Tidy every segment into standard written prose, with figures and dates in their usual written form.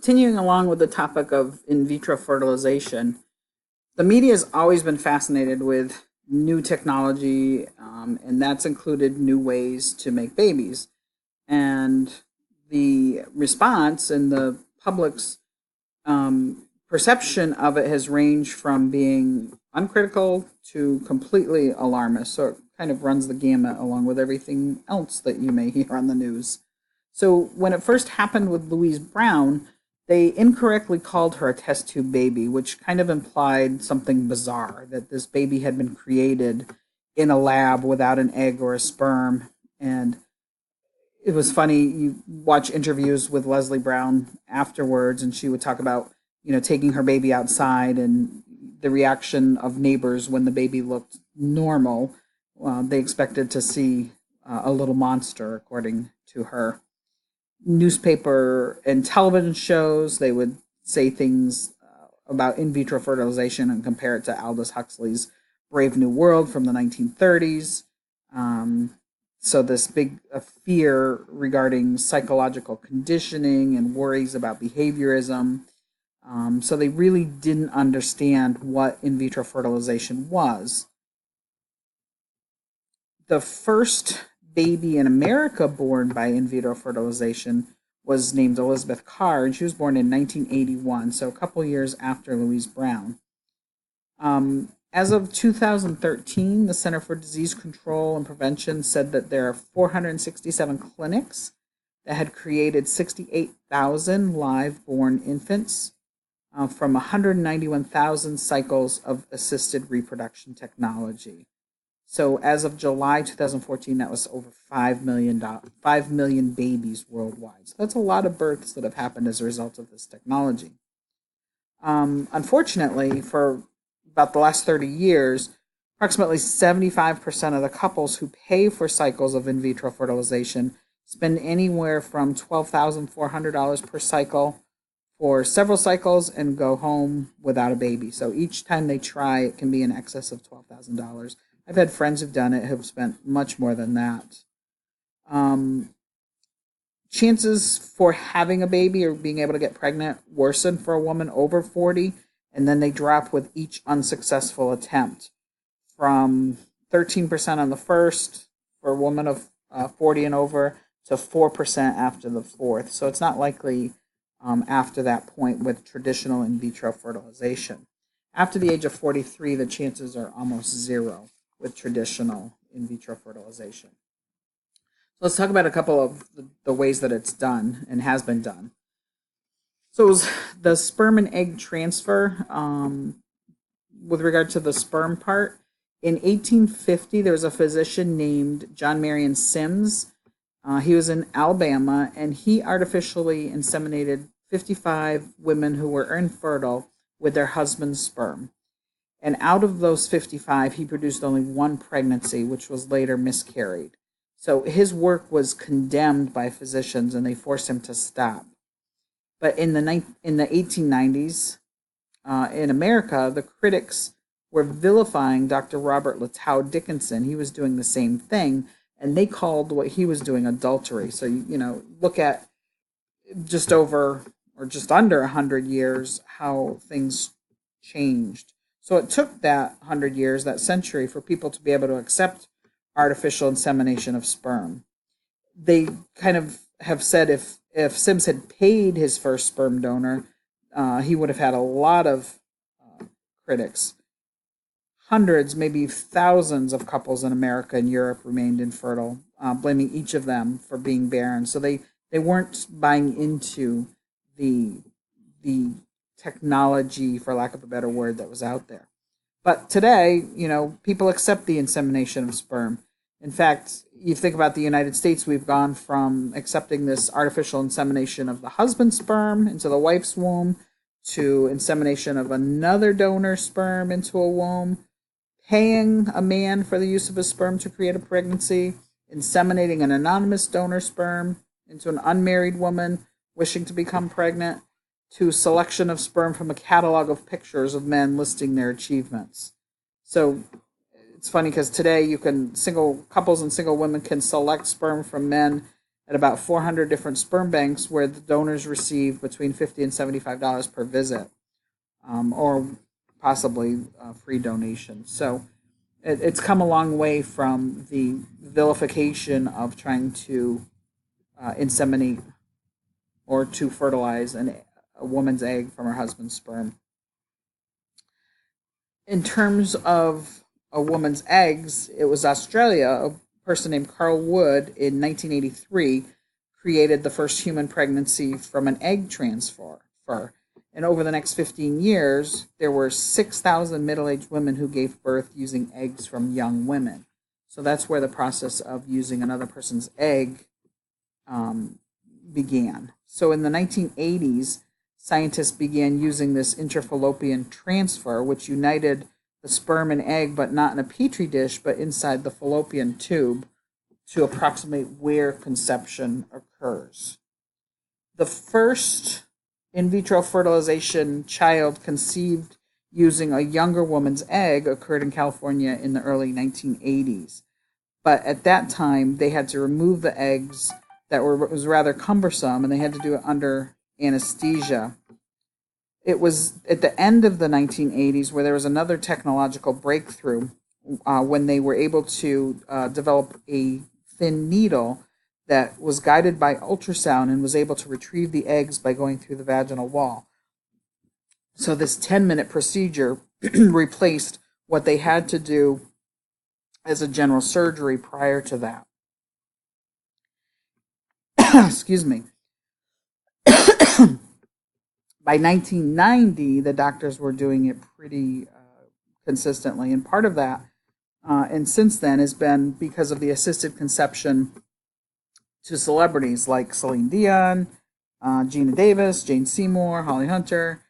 continuing along with the topic of in vitro fertilization, the media has always been fascinated with new technology, and that's included new ways to make babies. And the response and the public's perception of it has ranged from being uncritical to completely alarmist. So it kind of runs the gamut along with everything else that you may hear on the news. So when it first happened with Louise Brown, they incorrectly called her a test tube baby, which kind of implied something bizarre that this baby had been created in a lab without an egg or a sperm. And it was funny. You watch interviews with Leslie Brown afterwards, and she would talk about taking her baby outside and the reaction of neighbors when the baby looked normal. They expected to see a little monster, according to her. Newspaper and television shows, they would say things about in vitro fertilization and compare it to Aldous Huxley's Brave New World from the 1930s. So this big fear regarding psychological conditioning and worries about behaviorism. So they really didn't understand what in vitro fertilization was. The first baby in America born by in vitro fertilization was named Elizabeth Carr, and she was born in 1981, so a couple years after Louise Brown. As of 2013, the Center for Disease Control and Prevention said that there are 467 clinics that had created 68,000 live born infants from 191,000 cycles of assisted reproduction technology. So as of July 2014, that was over 5 million babies worldwide. So that's a lot of births that have happened as a result of this technology. Unfortunately, for about the last 30 years, approximately 75% of the couples who pay for cycles of in vitro fertilization spend anywhere from $12,400 per cycle for several cycles and go home without a baby. So each time they try, it can be in excess of $12,000. I've had friends who've done it who've spent much more than that. Chances for having a baby or being able to get pregnant worsen for a woman over 40, and then they drop with each unsuccessful attempt from 13% on the first for a woman of 40 and over to 4% after the fourth. So it's not likely after that point with traditional in vitro fertilization. After the age of 43, the chances are almost zero with traditional in vitro fertilization. So let's talk about a couple of the ways that it's done and has been done. So it was the sperm and egg transfer. With regard to the sperm part, in 1850, there was a physician named John Marion Sims. He was in Alabama, and he artificially inseminated 55 women who were infertile with their husband's sperm. And out of those 55, he produced only one pregnancy, which was later miscarried. So his work was condemned by physicians, and they forced him to stop. But in the 1890s, in America, the critics were vilifying Dr. Robert Latow Dickinson. He was doing the same thing, and they called what he was doing adultery. So, look at just over or just under 100 years how things changed. So it took that 100 years, that century, for people to be able to accept artificial insemination of sperm. They kind of have said if Sims had paid his first sperm donor, he would have had a lot of critics. Hundreds, maybe thousands of couples in America and Europe remained infertile, blaming each of them for being barren. So they weren't buying into the technology, for lack of a better word, that was out there. But today, people accept the insemination of sperm. In fact, you think about the United States, we've gone from accepting this artificial insemination of the husband's sperm into the wife's womb to insemination of another donor's sperm into a womb, paying a man for the use of his sperm to create a pregnancy, inseminating an anonymous donor sperm into an unmarried woman wishing to become pregnant, to selection of sperm from a catalog of pictures of men listing their achievements. So it's funny because today single couples and single women can select sperm from men at about 400 different sperm banks where the donors receive between $50 and $75 per visit, or possibly free donation. So it's come a long way from the vilification of trying to inseminate or to fertilize a woman's egg from her husband's sperm. In terms of a woman's eggs, it was Australia, a person named Carl Wood in 1983 created the first human pregnancy from an egg transfer. And over the next 15 years, there were 6,000 middle-aged women who gave birth using eggs from young women. So that's where the process of using another person's egg began. So in the 1980s, scientists began using this intrafallopian transfer, which united the sperm and egg, but not in a petri dish, but inside the fallopian tube to approximate where conception occurs. The first in vitro fertilization child conceived using a younger woman's egg occurred in California in the early 1980s. But at that time, they had to remove the eggs was rather cumbersome, and they had to do it under anesthesia. It was at the end of the 1980s where there was another technological breakthrough when they were able to develop a thin needle that was guided by ultrasound and was able to retrieve the eggs by going through the vaginal wall. So this 10-minute procedure replaced what they had to do as a general surgery prior to that. Excuse me. By 1990, the doctors were doing it pretty consistently, and part of that, and since then, has been because of the assisted conception to celebrities like Celine Dion, Gina Davis, Jane Seymour, Holly Hunter,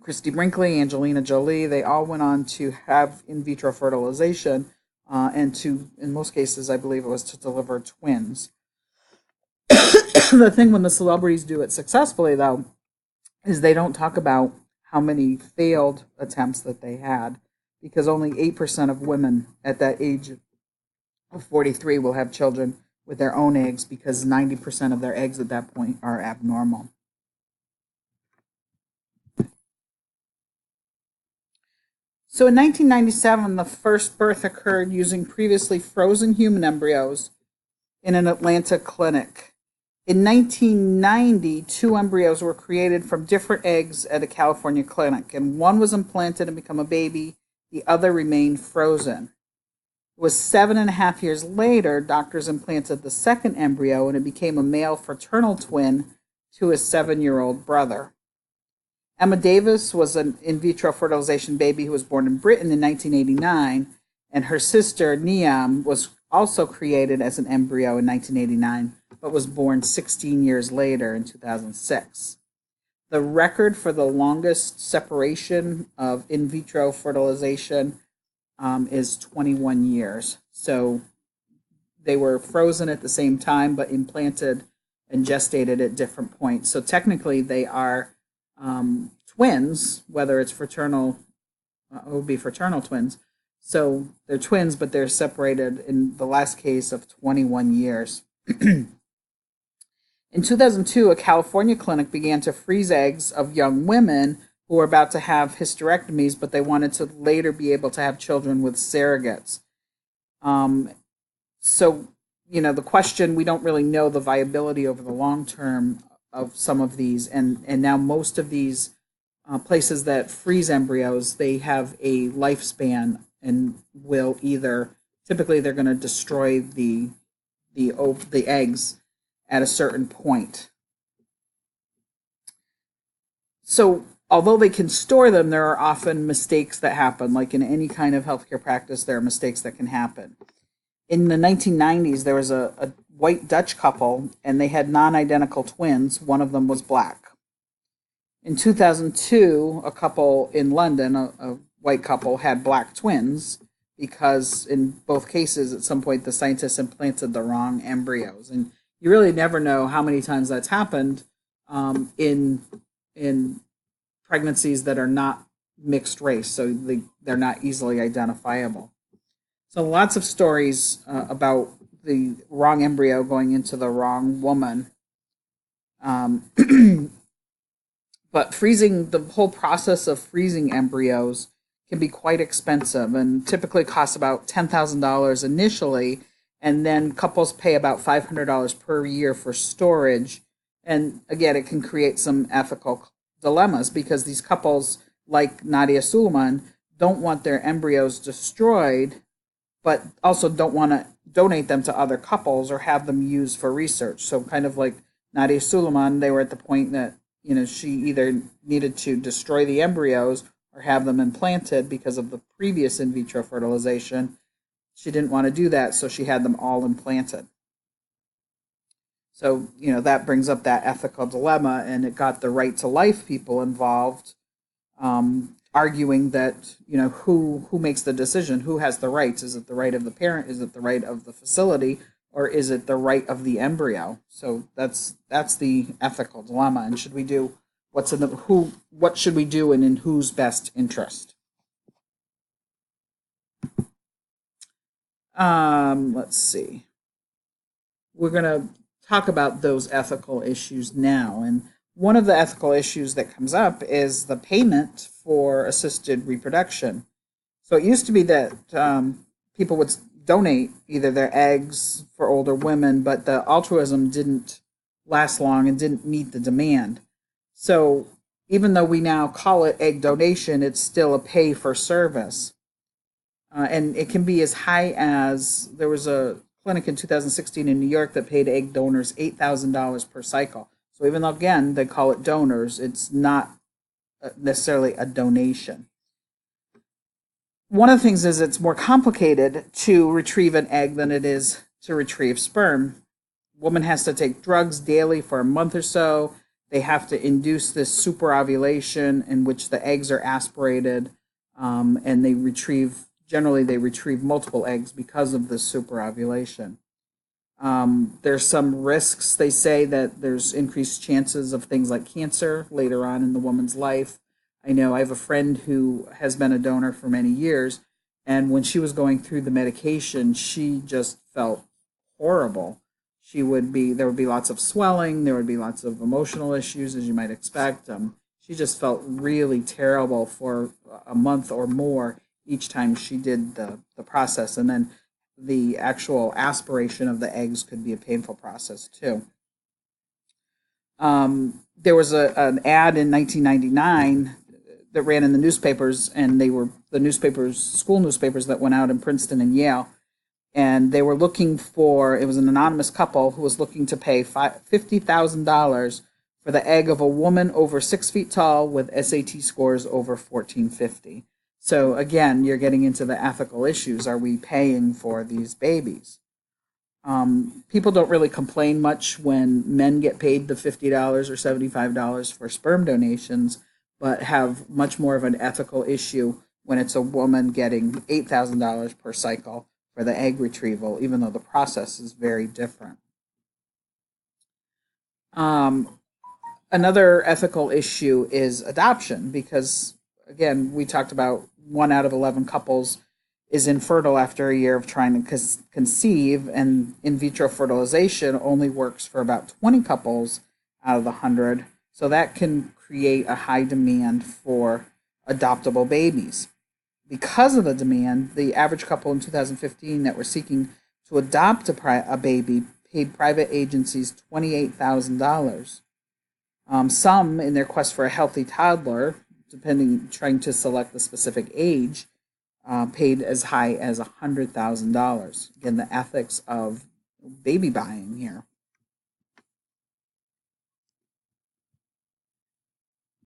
Christy Brinkley, Angelina Jolie. They all went on to have in vitro fertilization, and to, in most cases, I believe it was to deliver twins. The thing when the celebrities do it successfully, though, is they don't talk about how many failed attempts that they had, because only 8% of women at that age of 43 will have children with their own eggs, because 90% of their eggs at that point are abnormal. So in 1997, the first birth occurred using previously frozen human embryos in an Atlanta clinic. In 1990, 2 embryos were created from different eggs at a California clinic, and one was implanted and became a baby. The other remained frozen. It was 7.5 years later, doctors implanted the second embryo, and it became a male fraternal twin to his 7-year-old brother. Emma Davis was an in vitro fertilization baby who was born in Britain in 1989, and her sister, Niam, was also created as an embryo in 1989, but was born 16 years later in 2006. The record for the longest separation of in vitro fertilization is 21 years. So they were frozen at the same time, but implanted and gestated at different points. So technically they are twins, whether it's fraternal, it would be fraternal twins. So they're twins, but they're separated in the last case of 21 years. In 2002, a California clinic began to freeze eggs of young women who were about to have hysterectomies, but they wanted to later be able to have children with surrogates. So, the question, we don't really know the viability over the long term of some of these, and now most of these places that freeze embryos, they have a lifespan and will either, typically they're going to destroy the eggs at a certain point. So although they can store them, there are often mistakes that happen. Like in any kind of healthcare practice, there are mistakes that can happen. In the 1990s, there was a white Dutch couple, and they had non-identical twins. One of them was black. In 2002, a couple in London, a white couple, had black twins because in both cases, at some point, the scientists implanted the wrong embryos. And you really never know how many times that's happened in pregnancies that are not mixed race, so they're not easily identifiable. So lots of stories about the wrong embryo going into the wrong woman. Um, but freezing, the whole process of freezing embryos can be quite expensive and typically costs about $10,000 initially, and then couples pay about $500 per year for storage. And again, it can create some ethical dilemmas because these couples, like Nadia Suleiman, don't want their embryos destroyed, but also don't want to donate them to other couples or have them used for research. So, kind of like Nadia Suleiman, they were at the point that she either needed to destroy the embryos or have them implanted because of the previous in vitro fertilization. She didn't want to do that, so she had them all implanted. So, that brings up that ethical dilemma, and it got the right to life people involved, arguing that, who makes the decision, who has the rights? Is it the right of the parent? Is it the right of the facility? Or is it the right of the embryo? So that's the ethical dilemma. And should we do what should we do and in whose best interest? Let's see. We're going to talk about those ethical issues now. And one of the ethical issues that comes up is the payment for assisted reproduction. So it used to be that people would donate either their eggs for older women, but the altruism didn't last long and didn't meet the demand. So even though we now call it egg donation, it's still a pay for service. And it can be as high as, there was a clinic in 2016 in New York that paid egg donors $8,000 per cycle. So even though, again, they call it donors, it's not necessarily a donation. One of the things is it's more complicated to retrieve an egg than it is to retrieve sperm. Woman has to take drugs daily for a month or so. They have to induce this superovulation in which the eggs are aspirated, and they retrieve multiple eggs because of this superovulation. There's some risks. They say that there's increased chances of things like cancer later on in the woman's life. I know I have a friend who has been a donor for many years, and when she was going through the medication, she just felt horrible. There would be lots of swelling, there would be lots of emotional issues, as you might expect. She just felt really terrible for a month or more each time she did the process, and then the actual aspiration of the eggs could be a painful process too. There was an ad in 1999 that ran in the newspapers, and they were school newspapers that went out in Princeton and Yale, and they were looking for, it was an anonymous couple who was looking to pay $50,000 for the egg of a woman over 6 feet tall with SAT scores over 1450. So again, you're getting into the ethical issues. Are we paying for these babies? People don't really complain much when men get paid the $50 or $75 for sperm donations, but have much more of an ethical issue when it's a woman getting $8,000 per cycle for the egg retrieval, even though the process is very different. Another ethical issue is adoption, because, again, we talked about 1 out of 11 couples is infertile after a year of trying to conceive, and in vitro fertilization only works for about 20 couples out of the 100. So that can create a high demand for adoptable babies. Because of the demand, the average couple in 2015 that were seeking to adopt a baby paid private agencies $28,000. Some, in their quest for a healthy toddler, trying to select the specific age, paid as high as $100,000. Again, the ethics of baby buying here.